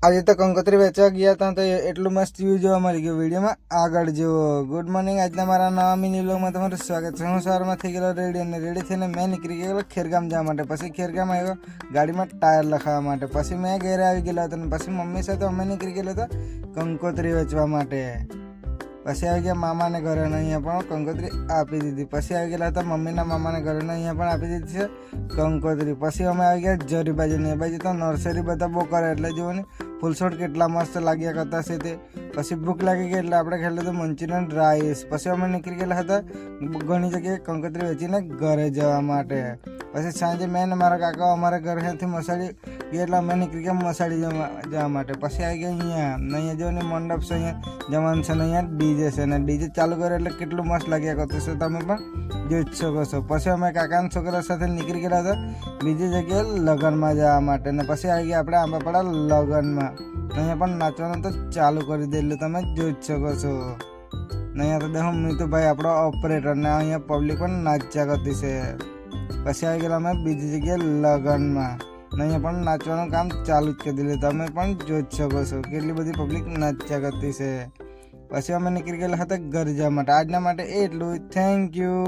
આજે તો કંકોત્રી વેચવા ગયા હતા તો એટલું મસ્ત વ્યૂ જોવા મળી ગયું. વિડીયોમાં આગળ જુઓ. Good morning. આજના મારા નવા મિની વ્લોગમાં તમારું સ્વાગત છે. હું સવારમાં થઈ ગયેલો રેડી અને રેડી થઈને મેં નીકળી ગયેલો ખેરગામ જવા માટે. પછી ખેરગામ આવ્યો ગાડીમાં ટાયર લખાવવા માટે. પછી મેં ઘરે આવી ગયેલો હતો અને પછી મમ્મી સાથે અમે નીકળી ગયેલો હતો કંકોત્રી વેચવા માટે. પછી આવી ગયા મામાને ઘરે અને અહીંયા પણ કંકોત્રી આપી દીધી. પછી આવી ગયેલા હતા મમ્મીના મામાને ઘરે અને અહીંયા પણ આપી દીધી છે કંકોત્રી. પછી અમે આવી ગયા જરી બાજુ. એ બાજુ તો નર્સરી બધા બહુ કરે એટલે જુઓ ને ફૂલછોડ કેટલા મસ્ત લાગ્યા કરતા છે તે. પછી ભૂખ લાગી ગઈ એટલે આપણે ખાઈ લીધું મંચુરિયન રાઈસ. પછી અમે નીકળી ગયેલા હતા ઘણી જગ્યાએ કંકોત્રી વેચીને ઘરે જવા માટે. પછી સાંજે મેં ને મારા કાકા અમારા ઘરેથી મસાડી ગયા એટલે અમે નીકળી ગયા મસાડી જવા માટે. પછી આવી ગયા અહીંયા જો ને મંડપ છે, અહીંયા જવાનું છે ને અહીંયા ડીજે છે ને ડીજે ચાલુ કરે એટલે કેટલું મસ્ત લાગ્યા કરતું છે, તમે પણ જોઈ જ શકો છો. પછી અમે કાકાના છોકરા સાથે નીકળી ગયા હતા બીજી જગ્યાએ લગ્નમાં જવા માટે. ને પછી આવી ગયા આપણે આંબાપાડા લગ્નમાં. અહીંયા પણ નાચવાનું તો ચાલુ કરી દેલું, તમે જોઈ જ શકો છો. ને અહીંયા તો દેખો મીતુભાઈ આપણો ઓપરેટર ને અહીંયા પબ્લિક પણ નાચ્યા કરતી છે. પછી આવી ગયેલા અમે બીજી જગ્યાએ લગ્નમાં. ને અહીંયા પણ નાચવાનું કામ ચાલુ જ કરી દીધું, તમે પણ જોઈ જ શકો છો કેટલી બધી પબ્લિક નાચ્યા કરતી છે. પછી અમે નીકળી ગયેલા હતા ઘર જવા માટે. આજના માટે એટલું. Thank you.